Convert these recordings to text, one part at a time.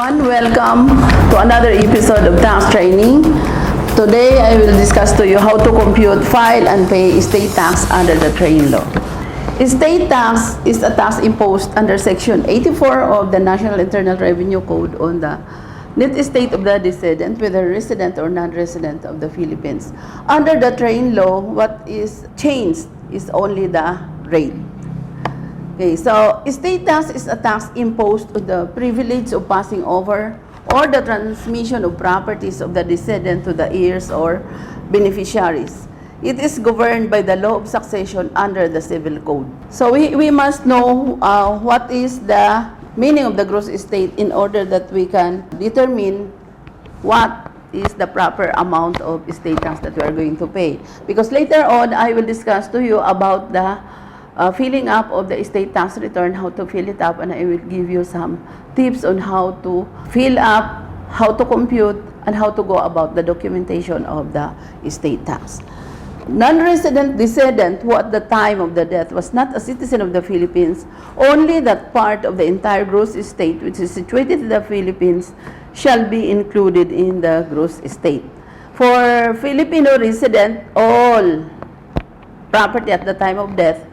everyone, welcome to another episode of tax training. Today I will discuss to you how to compute, file, and pay estate tax under the train law. Estate tax is a tax imposed under Section 84 of the National Internal Revenue Code on the net estate of the decedent, whether resident or non-resident of the Philippines. Under the train law, what is changed is only the rate. Okay, so estate tax is a tax imposed on the privilege of passing over or the transmission of properties of the decedent to the heirs or beneficiaries. It is governed by the law of succession under the civil code. So we must know what is the meaning of the gross estate in order that we can determine what is the proper amount of estate tax that we are going to pay. Because later on, I will discuss to you about the filling up of the estate tax return, how to fill it up, and I will give you some tips on how to fill up, how to compute, and how to go about the documentation of the estate tax. Non-resident decedent who at the time of the death was not a citizen of the Philippines, only that part of the entire gross estate which is situated in the Philippines shall be included in the gross estate. For Filipino resident, all property at the time of death,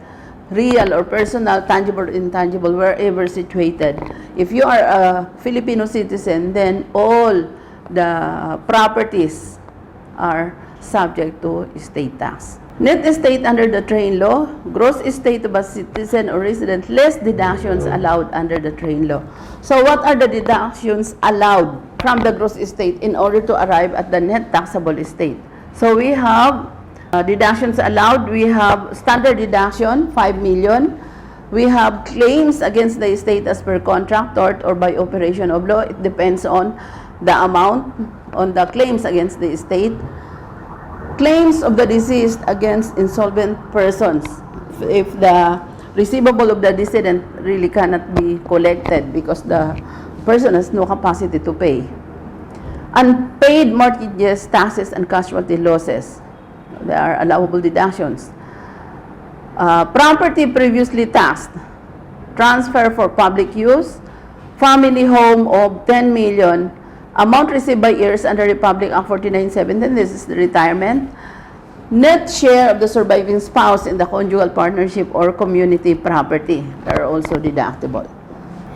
real or personal, tangible or intangible, wherever situated. If you are a Filipino citizen, then all the properties are subject to estate tax. Net estate under the train law, gross estate of a citizen or resident, less deductions allowed under the train law. So what are the deductions allowed from the gross estate in order to arrive at the net taxable estate? So we have deductions allowed. We have standard deduction, 5 million. We have claims against the estate as per contract, tort, or by operation of law. It depends on the amount on the claims against the estate. Claims of the deceased against insolvent persons. If the receivable of the decedent really cannot be collected because the person has no capacity to pay. Unpaid mortgages, taxes, and casualty losses. There are allowable deductions. Property previously taxed, transfer for public use, family home of 10 million, amount received by heirs under Republic Act 4917, this is the retirement, net share of the surviving spouse in the conjugal partnership or community property, that are also deductible.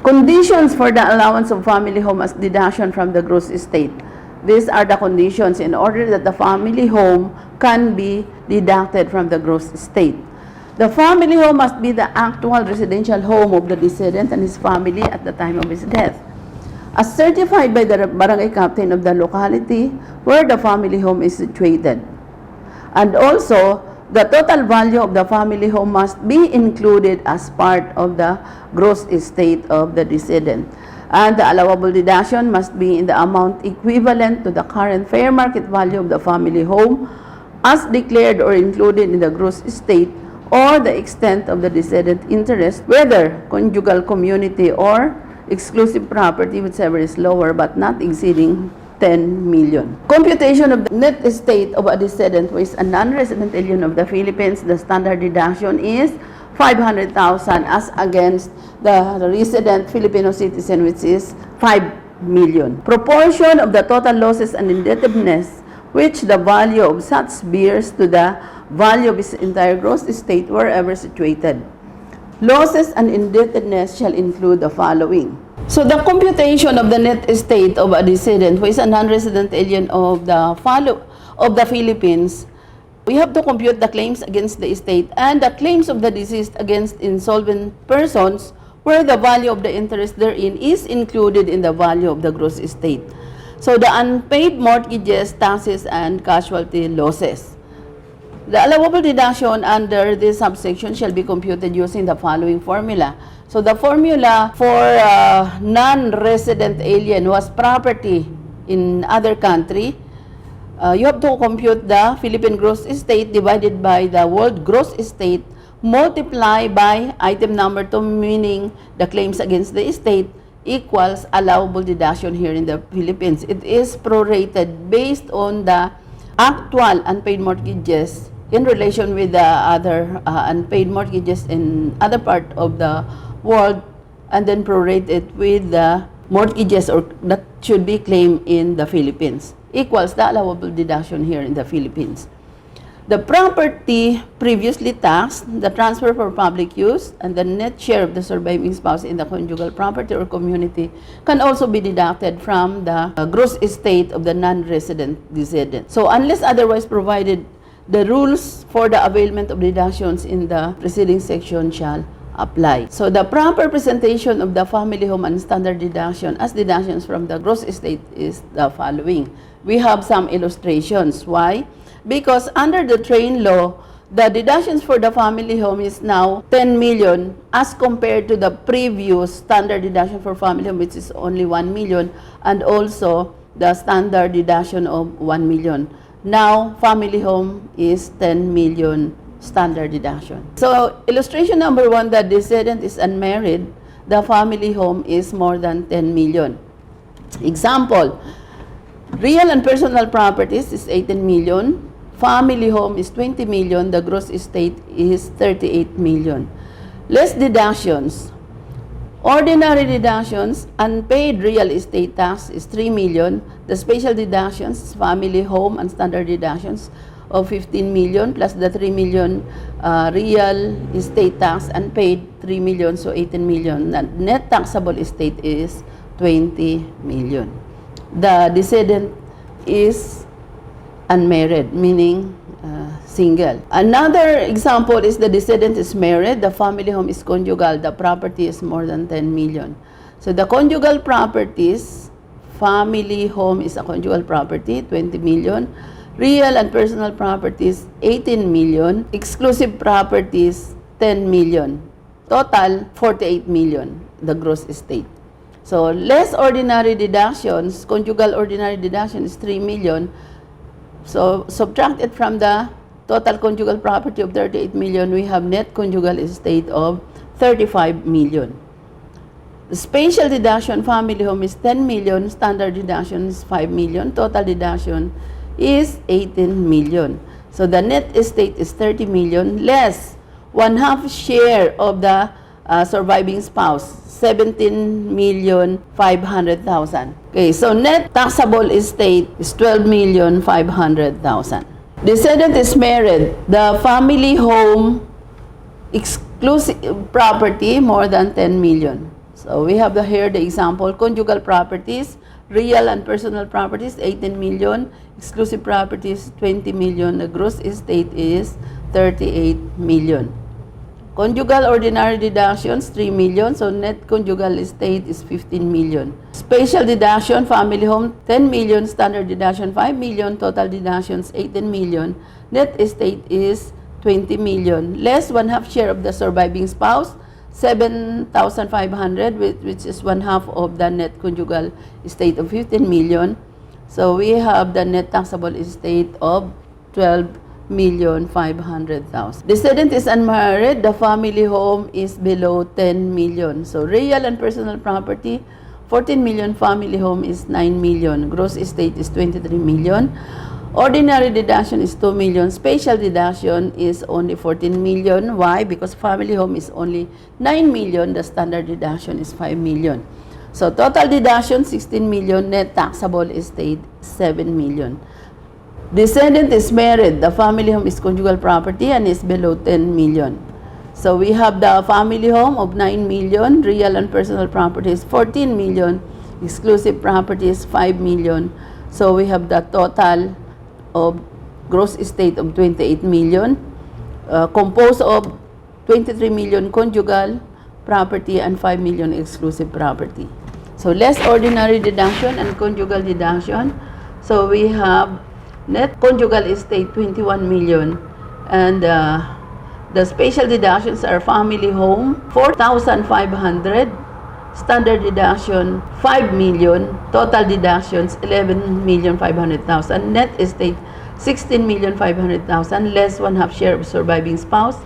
Conditions for the allowance of family home as deduction from the gross estate. These are the conditions in order that the family home can be deducted from the gross estate. The family home must be the actual residential home of the decedent and his family at the time of his death, as certified by the barangay captain of the locality where the family home is situated. And also, the total value of the family home must be included as part of the gross estate of the decedent. And the allowable deduction must be in the amount equivalent to the current fair market value of the family home as declared or included in the gross estate, or the extent of the decedent interest, whether conjugal, community, or exclusive property, whichever is lower but not exceeding 10 million. Computation of the net estate of a decedent who is a non-resident alien of the Philippines, the standard deduction is 500,000 as against the resident Filipino citizen, which is 5 million. Proportion of the total losses and indebtedness which the value of such bears to the value of his entire gross estate wherever situated. Losses and indebtedness shall include the following. So the computation of the net estate of a decedent who is a non-resident alien of the Philippines, we have to compute the claims against the estate and the claims of the deceased against insolvent persons where the value of the interest therein is included in the value of the gross estate. So the unpaid mortgages, taxes, and casualty losses. The allowable deduction under this subsection shall be computed using the following formula. So the formula for non-resident alien who has property in other country, you have to compute the Philippine gross estate divided by the world gross estate, multiply by item number 2, meaning the claims against the estate, equals allowable deduction here in the Philippines. It is prorated based on the actual unpaid mortgages in relation with the other unpaid mortgages in other part of the world, and then prorate it with the mortgages or that should be claimed in the Philippines equals the allowable deduction here in the Philippines. The property previously taxed, the transfer for public use, and the net share of the surviving spouse in the conjugal property or community can also be deducted from the gross estate of the non-resident decedent. So unless otherwise provided, the rules for the availment of deductions in the preceding section shall apply. So the proper presentation of the family home and standard deduction as deductions from the gross estate is the following. We have some illustrations. Why? Because under the train law, the deductions for the family home is now 10 million as compared to the previous standard deduction for family home, which is only 1 million, and also the standard deduction of 1 million. Now, family home is 10 million standard deduction. So, illustration number 1, the decedent is unmarried, the family home is more than 10 million. Example, real and personal properties is 18 million, family home is 20 million, the gross estate is 38 million. Less deductions. Ordinary deductions, unpaid real estate tax is 3 million. The special deductions, family home and standard deductions of 15 million plus the 3 million real estate tax unpaid 3 million, so 18 million. Net taxable estate is 20 million. The decedent is unmarried, meaning single. Another example is the decedent is married, the family home is conjugal, the property is more than 10 million. So the conjugal properties, family home is a conjugal property, 20 million. Real and personal properties, 18 million. Exclusive properties, 10 million. Total, 48 million, the gross estate. So less ordinary deductions, conjugal ordinary deduction is 3 million. So, subtract it from the total conjugal property of 38 million, we have net conjugal estate of 35 million. The special deduction family home is 10 million, standard deduction is 5 million, total deduction is 18 million. So, the net estate is 30 million less 1/2 share of the surviving spouse, 17,500,000. Okay, so net taxable estate is 12,500,000. Decedent is married. The family home exclusive property more than 10 million. So we have here the example, conjugal properties, real and personal properties 18 million, exclusive properties 20 million. The gross estate is 38 million. Conjugal ordinary deductions, 3 million, so net conjugal estate is 15 million. Special deduction, family home, 10 million, standard deduction, 5 million, total deductions, 18 million. Net estate is 20 million. Less 1/2 share of the surviving spouse, 7,500, which is 1/2 of the net conjugal estate of 15 million. So we have the net taxable estate of 12,500,000. Decedent is unmarried, the family home is below 10 million. So real and personal property, 14 million, family home is 9 million. Gross estate is 23 million. Ordinary deduction is 2 million. Special deduction is only 14 million. Why? Because family home is only 9 million. The standard deduction is 5 million. So total deduction 16 million. Net taxable estate 7 million. Decedent is married, the family home is conjugal property and is below 10 million. So we have the family home of 9 million, real and personal properties 14 million, exclusive properties 5 million. So we have the total of gross estate of 28 million, composed of 23 million conjugal property and 5 million exclusive property. So less ordinary deduction and conjugal deduction. So we have net conjugal estate 21 million and the special deductions are family home 4,500, standard deduction 5 million, total deductions 11,500,000, net estate 16,500,000 less 1/2 share of surviving spouse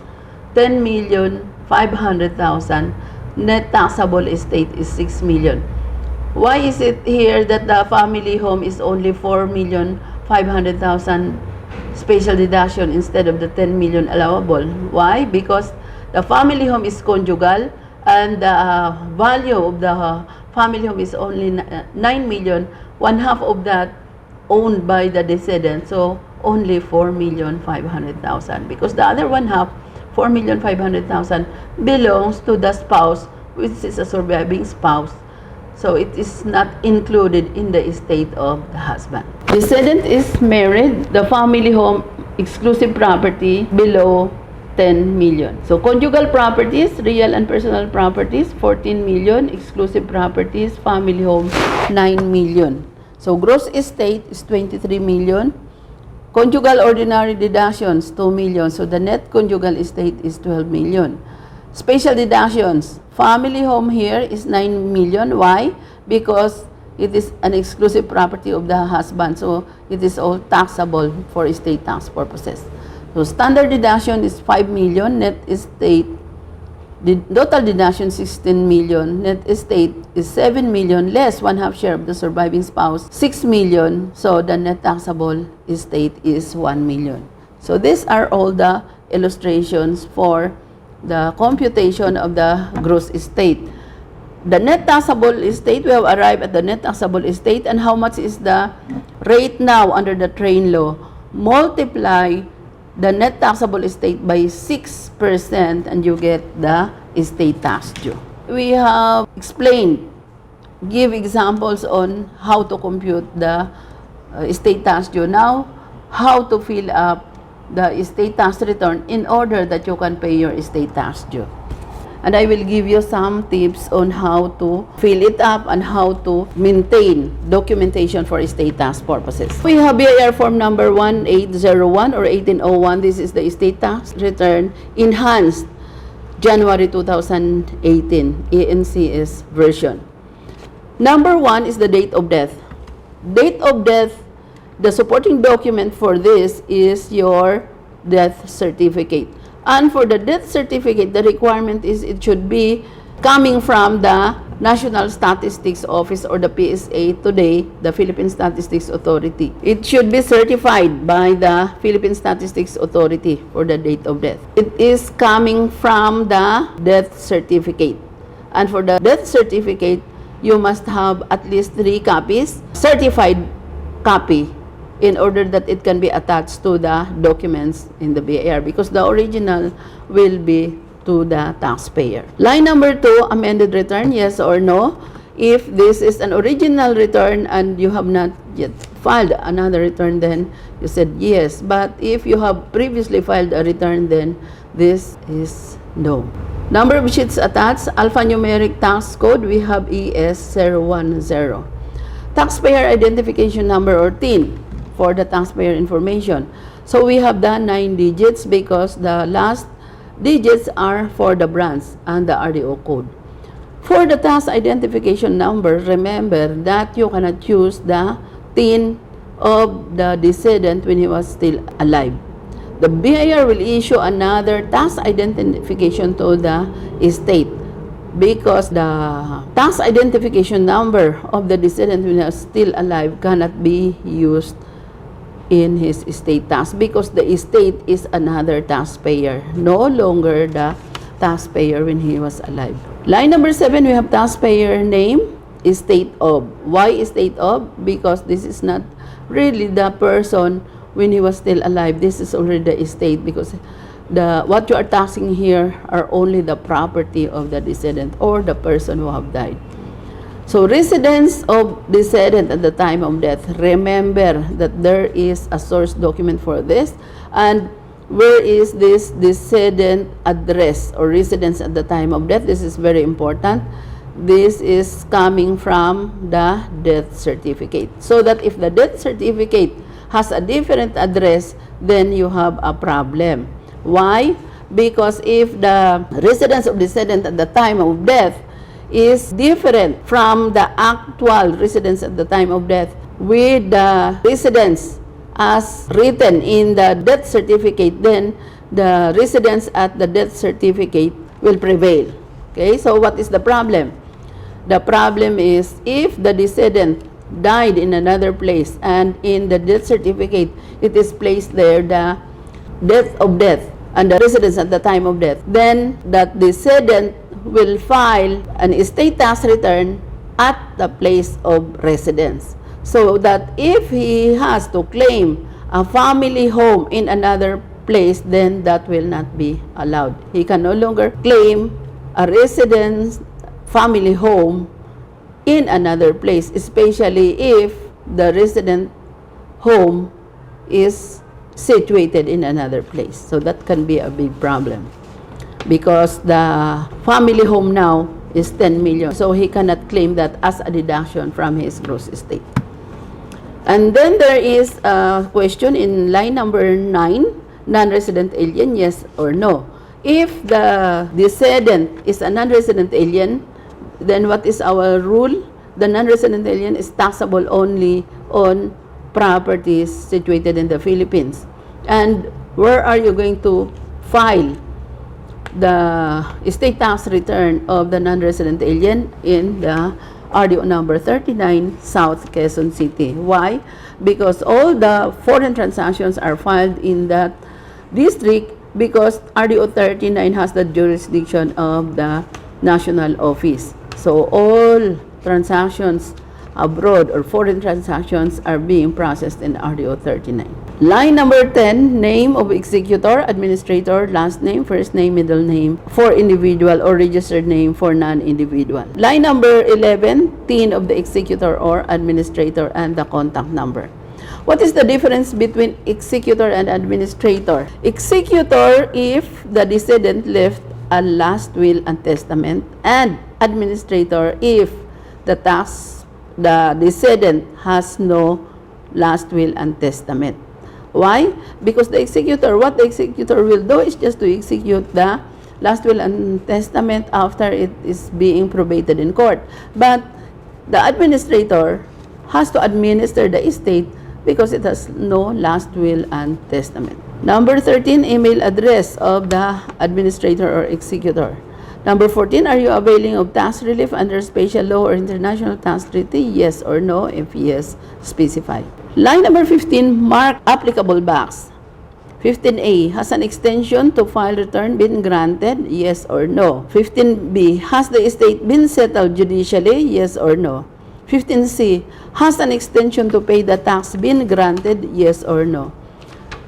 10,500,000, net taxable estate is 6 million. Why is it here that the family home is only 4,500,000 special deduction instead of the 10 million allowable? Why? Because the family home is conjugal and the value of the family home is only 9 million, one half of that owned by the decedent, so only 4,500,000, because the other one half, 4,500,000, belongs to the spouse, which is a surviving spouse. So it is not included in the estate of the husband. Decedent is married, the family home exclusive property below 10 million. So conjugal properties, real and personal properties, 14 million, exclusive properties, family home, 9 million. So gross estate is 23 million. Conjugal ordinary deductions, 2 million. So the net conjugal estate is 12 million. Special deductions, family home here is 9 million. Why? Because it is an exclusive property of the husband. So it is all taxable for estate tax purposes. So standard deduction is 5 million. Net estate, the total deduction 16 million. Net estate is 7 million less one half share of the surviving spouse, 6 million. So the net taxable estate is 1 million. So these are all the illustrations for the computation of the gross estate. The net taxable estate, we have arrived at the net taxable estate, and how much is the rate now under the train law? Multiply the net taxable estate by 6% and you get the estate tax due. We have explained, give examples on how to compute the estate tax due. Now, how to fill up the estate tax return in order that you can pay your estate tax due. And I will give you some tips on how to fill it up and how to maintain documentation for estate tax purposes. We have BIR form number 1801 or 1801. This is the estate tax return enhanced January 2018 ENCS version. Number 1 is the date of death. Date of death, the supporting document for this is your death certificate. And for the death certificate, the requirement is it should be coming from the National Statistics Office or the PSA today, the Philippine Statistics Authority. It should be certified by the Philippine Statistics Authority for the date of death. It is coming from the death certificate. And for the death certificate, you must have at least 3 copies, certified copy, in order that it can be attached to the documents in the BIR, because the original will be to the taxpayer. Line number 2, amended return, yes or no. If this is an original return and you have not yet filed another return, then you said yes. But if you have previously filed a return, then this is no. Number of sheets attached, alphanumeric tax code, we have ES010. Taxpayer identification number or TIN for the taxpayer information. So we have the 9 digits because the last digits are for the branch and the RDO code. For the tax identification number, remember that you cannot use the TIN of the decedent when he was still alive. The BIR will issue another tax identification to the estate because the tax identification number of the decedent when he was still alive cannot be used in his estate tax because the estate is another taxpayer, no longer the taxpayer when he was alive. Line number 7, we have taxpayer name, estate of. Why estate of? Because this is not really the person when he was still alive. This is already the estate because what you are taxing here are only the property of the decedent or the person who have died. So residence of decedent at the time of death. Remember that there is a source document for this. And where is this decedent address or residence at the time of death? This is very important. This is coming from the death certificate. So that if the death certificate has a different address, then you have a problem. Why? Because if the residence of decedent at the time of death is different from the actual residence at the time of death with the residence as written in the death certificate, then the residence at the death certificate will prevail. Okay, so what is the problem? The problem is if the decedent died in another place and in the death certificate it is placed there the date of death and the residence at the time of death, then that decedent will file an estate tax return at the place of residence. So that if he has to claim a family home in another place, then that will not be allowed. He can no longer claim a residence family home in another place, especially if the resident home is situated in another place. So that can be a big problem because the family home now is 10 million. So he cannot claim that as a deduction from his gross estate. And then there is a question in line number 9, non-resident alien, yes or no. If the decedent is a non-resident alien, then what is our rule? The non-resident alien is taxable only on properties situated in the Philippines. And where are you going to file the estate tax return of the non-resident alien? In the RDO number 39, South Quezon City. Why? Because all the foreign transactions are filed in that district because RDO 39 has the jurisdiction of the national office. So all transactions abroad or foreign transactions are being processed in RDO 39. Line number 10, name of executor, administrator, last name, first name, middle name for individual or registered name for non-individual. Line number 11, TIN of the executor or administrator and the contact number. What is the difference between executor and administrator? Executor if the decedent left a last will and testament, and administrator if the decedent has no last will and testament. Why? Because what the executor will do is just to execute the last will and testament after it is being probated in court. But the administrator has to administer the estate because it has no last will and testament. Number 13, email address of the administrator or executor. Number 14, are you availing of tax relief under special law or international tax treaty? Yes or no? If yes, specify. Line number 15, mark applicable box. 15A, has an extension to file return been granted? Yes or no? 15B, has the estate been settled judicially? Yes or no? 15C, has an extension to pay the tax been granted? Yes or no?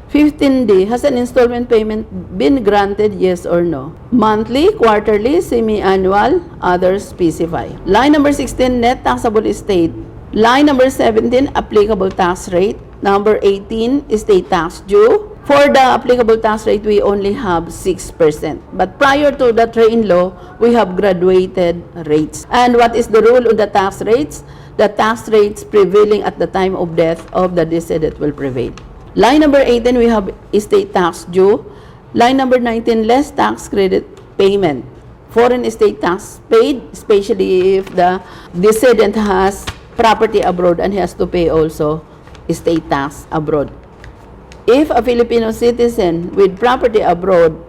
15D, has an installment payment been granted? Yes or no? Monthly, quarterly, semi-annual, others specify. Line number 16, net taxable estate. Line number 17, applicable tax rate. Number 18, estate tax due. For the applicable tax rate, we only have 6%. But prior to the train law, we have graduated rates. And what is the rule on the tax rates? The tax rates prevailing at the time of death of the decedent will prevail. Line number 18, we have estate tax due. Line number 19, less tax credit payment. Foreign estate tax paid, especially if the decedent has property abroad and he has to pay also estate tax abroad. If a Filipino citizen with property abroad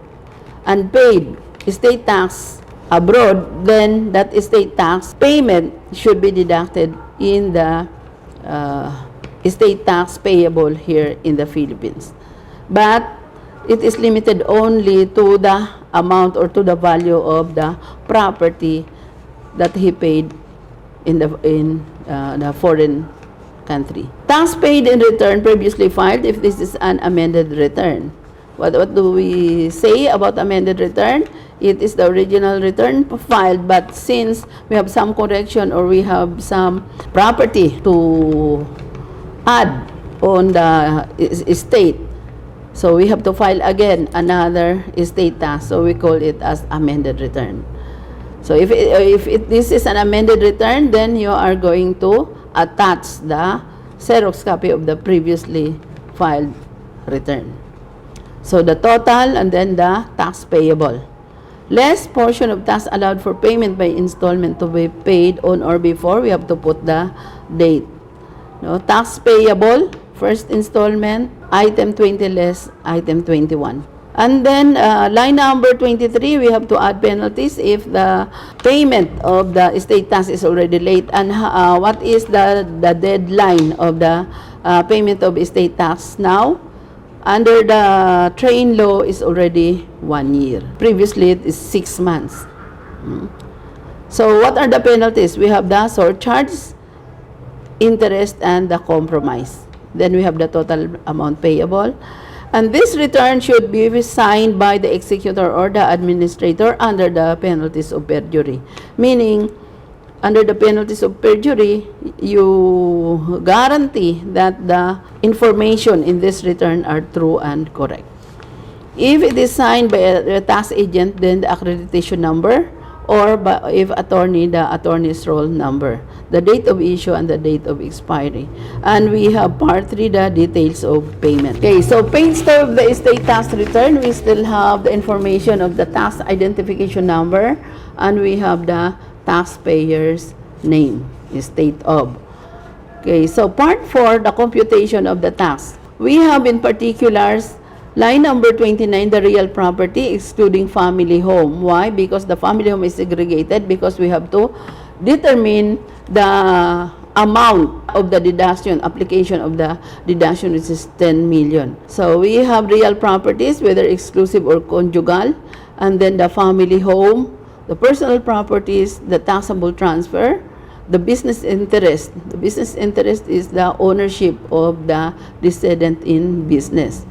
and paid estate tax abroad, then that estate tax payment should be deducted in the estate tax payable here in the Philippines. But it is limited only to the amount or to the value of the property that he paid in the foreign country. Tax paid in return previously filed if this is an amended return. What do we say about amended return? It is the original return filed, but since we have some correction or we have some property to add on the estate, so we have to file again another estate tax, so we call it as amended return. So if this is an amended return, then you are going to attach the Xerox copy of the previously filed return. So the total and then the tax payable. Less portion of tax allowed for payment by installment to be paid on or before, we have to put the date. No, tax payable, first installment, item 20 less item 21. And then line number 23, we have to add penalties if the payment of the estate tax is already late. And what is the deadline of the payment of estate tax now? Under the train law is already 1 year. Previously, it is 6 months. So what are the penalties? We have the surcharge, interest, and the compromise. Then we have the total amount payable. And this return should be signed by the executor or the administrator under the penalties of perjury. Meaning, under the penalties of perjury, you guarantee that the information in this return are true and correct. If it is signed by a tax agent, then the accreditation number, or if attorney, the attorney's roll number, the date of issue and the date of expiry. And we have part 3, the details of payment. Okay, so page 2 of the estate tax return, we still have the information of the tax identification number, and we have the taxpayer's name, estate of. Okay, so part 4, the computation of the tax. We have in particulars line number 29, the real property excluding family home. Why? Because the family home is segregated, because we have to determine the amount of the deduction, application of the deduction, which is 10 million. So we have real properties, whether exclusive or conjugal, and then the family home, the personal properties, the taxable transfer, the business interest. The business interest is the ownership of the decedent in business.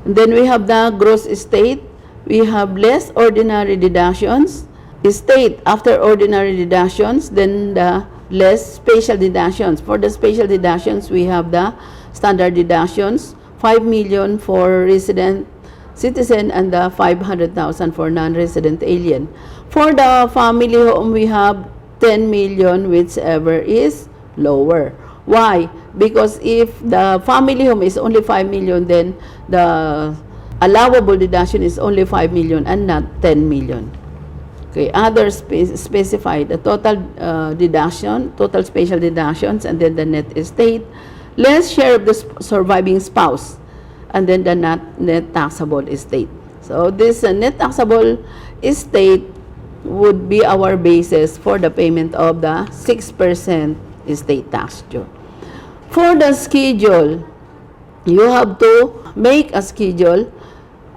And then we have the gross estate. We have less ordinary deductions, estate after ordinary deductions, then the less special deductions. For the special deductions, we have the standard deductions, 5 million for resident citizen and the 500,000 for non-resident alien. For the family home, we have 10 million, whichever is lower. Why? Because if the family home is only 5 million, then the allowable deduction is only 5 million and not 10 million. Okay, others specify the total deduction, total special deductions, and then the net estate, less share of the surviving spouse, and then the net taxable estate. So this net taxable estate would be our basis for the payment of the 6% estate tax due. For the schedule, you have to make a schedule,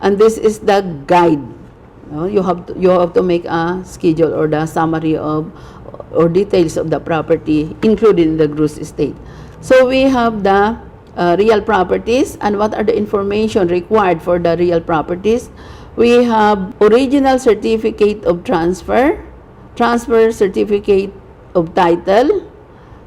and this is the guide. You have to make a schedule or the summary of or details of the property included in the gross estate. So we have the real properties, and what are the information required for the real properties? We have original certificate of transfer, transfer certificate of title,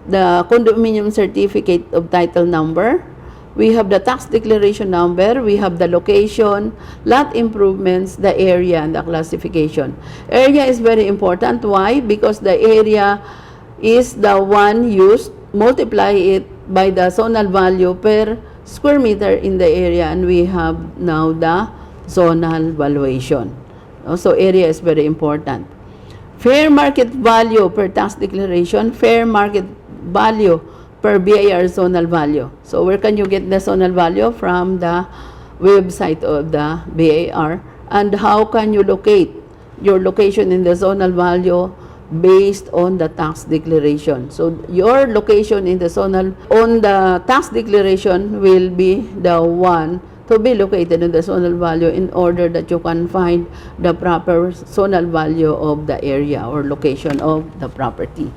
the condominium certificate of title number, we have the tax declaration number, we have the location, lot improvements, the area, and the classification. Area is very important. Why? Because the area is the one used, multiply it by the zonal value per square meter in the area, and we have now the zonal valuation. So area is very important. Fair market value per tax declaration, fair market value per BIR zonal value. So where can you get the zonal value? From the website of the BIR. And how can you locate your location in the zonal value? Based on the tax declaration. So your location in the zonal on the tax declaration will be the one to be located in the zonal value, in order that you can find the proper zonal value of the area or location of the property.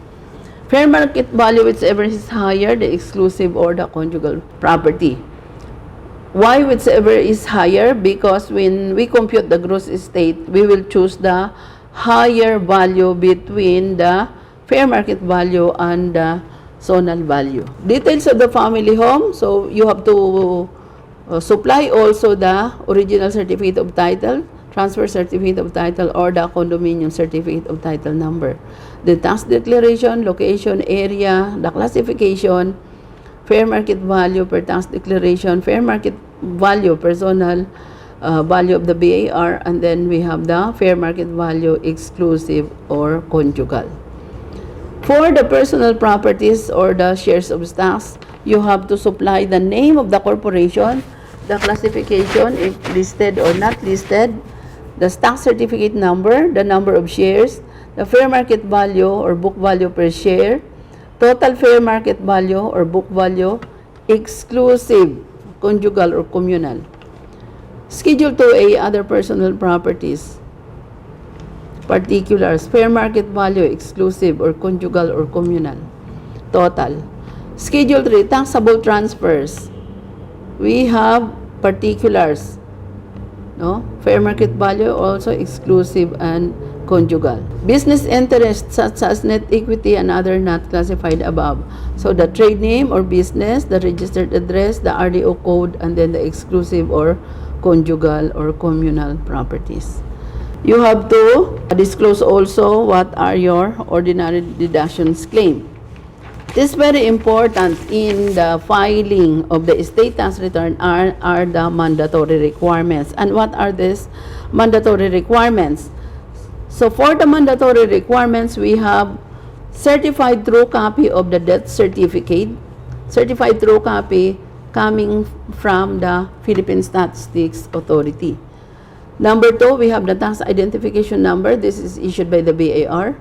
Fair market value, whichever is higher, the exclusive or the conjugal property. Why whichever is higher? Because when we compute the gross estate, we will choose the higher value between the fair market value and the zonal value. Details of the family home. So you have to supply also the original certificate of title, transfer certificate of title, or the condominium certificate of title number. The tax declaration, location, area, the classification, fair market value per tax declaration, fair market value personal value of the BAR, and then we have the fair market value exclusive or conjugal. For the personal properties or the shares of stocks, you have to supply the name of the corporation, the classification, if listed or not listed, the stock certificate number, the number of shares, the fair market value or book value per share, total fair market value or book value, exclusive, conjugal or communal. Schedule 2A, other personal properties. Particulars, fair market value, exclusive or conjugal or communal. Total. Schedule 3, taxable transfers. We have particulars, no? Fair market value, also exclusive and conjugal. Business interests such as net equity and other not classified above. So the trade name or business, the registered address, the RDO code, and then the exclusive or conjugal or communal properties. You have to disclose also what are your ordinary deductions claim. It is very important in the filing of the estate tax return are the mandatory requirements. And what are these mandatory requirements? So for the mandatory requirements, we have certified true copy of the death certificate, certified true copy coming from the Philippine Statistics Authority. Number 2, we have the tax identification number. This is issued by the BAR.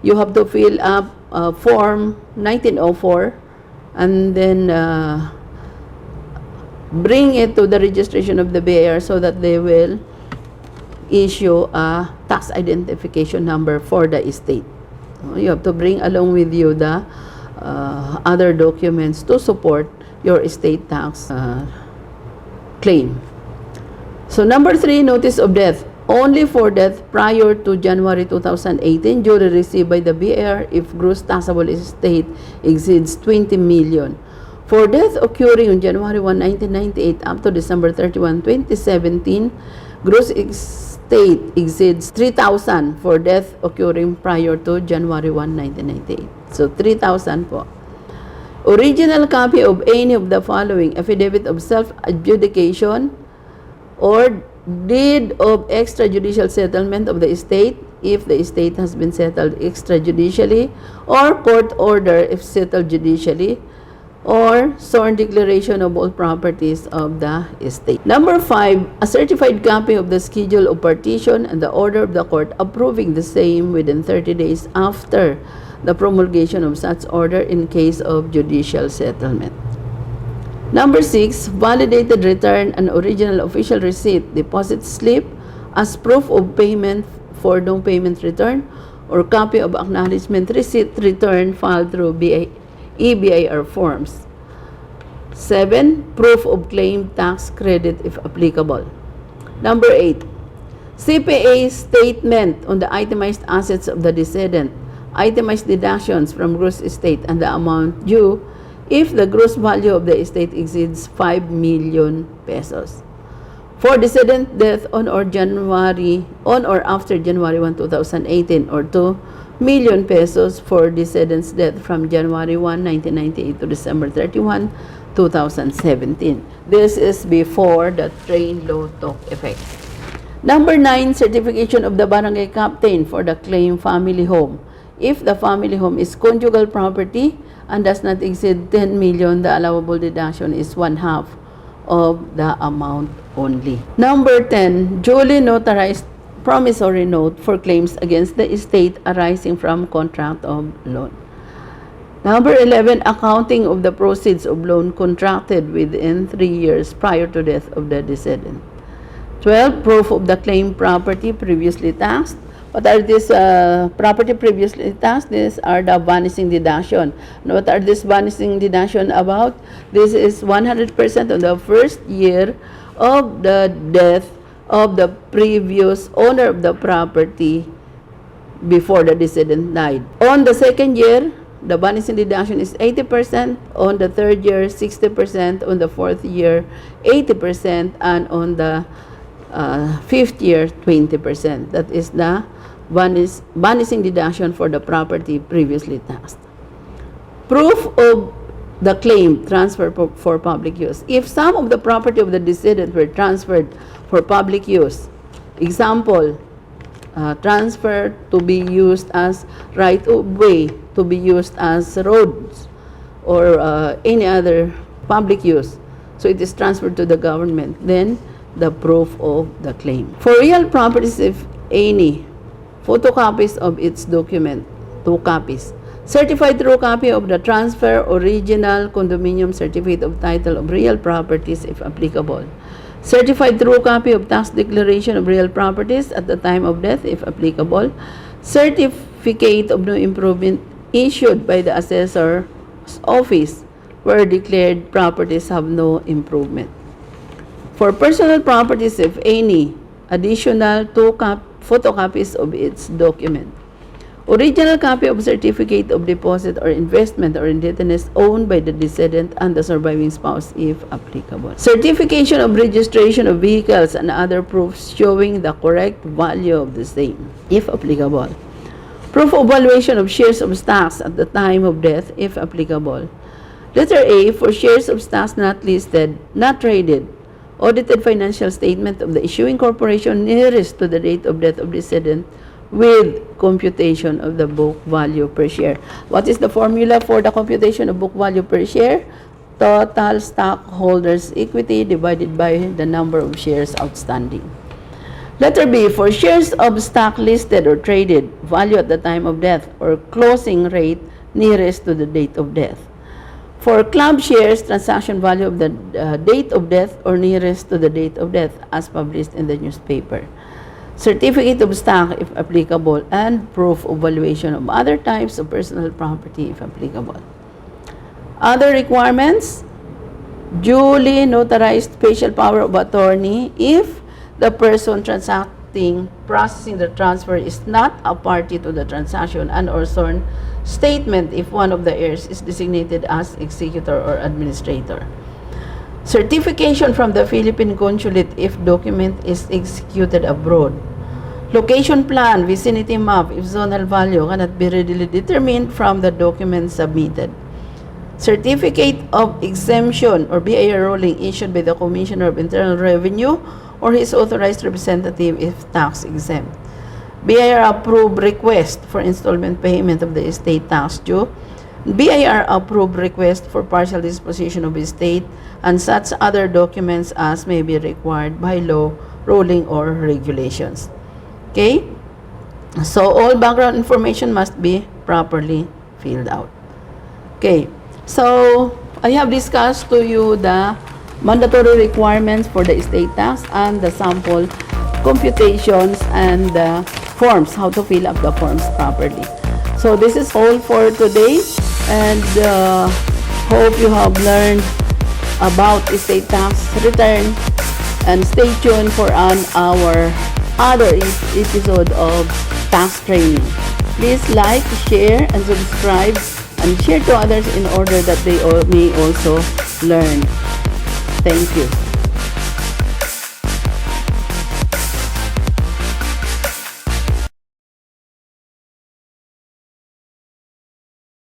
You have to fill up Form 1904 and then bring it to the registration of the BAR so that they will issue a tax identification number for the estate. You have to bring along with you the other documents to support your estate tax claim. So number 3, notice of death. Only for death prior to January 2018, duly received by the BAR if gross taxable estate exceeds 20 million. For death occurring on January 1, 1998 up to December 31, 2017, gross estate exceeds 3,000 for death occurring prior to January 1, 1998. So 3,000 po. Original copy of any of the following: affidavit of self-adjudication or deed of extrajudicial settlement of the estate if the estate has been settled extrajudicially, or court order if settled judicially, or sworn declaration of all properties of the estate. Number 5, a certified copy of the schedule of partition and the order of the court approving the same within 30 days after the promulgation of such order in case of judicial settlement. Number 6, validated return and original official receipt, deposit slip as proof of payment for no payment return, or copy of acknowledgement receipt return filed through EBIR forms. 7, proof of claim tax credit if applicable. Number 8, CPA statement on the itemized assets of the decedent, itemized deductions from gross estate and the amount due if the gross value of the estate exceeds 5 million pesos. For decedent death on or after January 1, 2018, or 2 million pesos for decedent's death from January 1, 1998 to December 31, 2017. This is before the train law took effect. Number 9, certification of the barangay captain for the claim family home. If the family home is conjugal property and does not exceed 10 million, the allowable deduction is 1/2 of the amount only. Number 10, duly notarized promissory note for claims against the estate arising from contract of loan. Number 11, accounting of the proceeds of loan contracted within 3 years prior to death of the decedent. 12, proof of the claim property previously taxed. What are these property previously taxed? These are the vanishing deduction. And what are these vanishing deduction about? This is 100% of the first year of the death of the previous owner of the property before the decedent died. On the second year, the vanishing deduction is 80%. On the third year, 60%. On the fourth year, 80%. And on the fifth year, 20%. That is the vanishing deduction for the property previously taxed. Proof of the claim transfer for public use. If some of the property of the decedent were transferred for public use, example, transfer to be used as right of way, to be used as roads, or any other public use, so it is transferred to the government, then the proof of the claim. For real properties, if any, photocopies of its document, 2 copies. Certified true copy of the transfer, original condominium certificate of title of real properties if applicable. certified true copy of tax declaration of real properties at the time of death, if applicable, certificate of no improvement issued by the assessor's office where declared properties have no improvement. For personal properties, if any, additional 2 photocopies of its document. Original copy of certificate of deposit or investment or indebtedness owned by the decedent and the surviving spouse if applicable. Certification of registration of vehicles and other proofs showing the correct value of the same if applicable. Proof of valuation of shares of stocks at the time of death if applicable. Letter A, for shares of stocks not listed, not traded, audited financial statement of the issuing corporation nearest to the date of death of decedent with computation of the book value per share. What is the formula for the computation of book value per share? Total stockholders' equity divided by the number of shares outstanding. Letter B, for shares of stock listed or traded, value at the time of death or closing rate nearest to the date of death. For club shares, transaction value of the date of death or nearest to the date of death as published in the newspaper. Certificate of stock if applicable, and proof of valuation of other types of personal property if applicable. Other requirements: duly notarized special power of attorney if the person processing the transfer is not a party to the transaction, and or sworn statement if one of the heirs is designated as executor or administrator. Certification from the Philippine Consulate if document is executed abroad. Location plan, vicinity map, if zonal value cannot be readily determined from the document submitted. Certificate of exemption or BIR ruling issued by the Commissioner of Internal Revenue or his authorized representative if tax exempt. BIR approved request for installment payment of the estate tax due. BIR approved request for partial disposition of estate and such other documents as may be required by law, ruling, or regulations. Okay? So, all background information must be properly filled out. Okay. So, I have discussed to you the mandatory requirements for the estate tax and the sample computations and the forms, how to fill up the forms properly. So, this is all for today, and hope you have learned about estate tax return, and stay tuned for our other episode of tax training. Please like, share, and subscribe, and share to others in order that they may also learn. Thank you.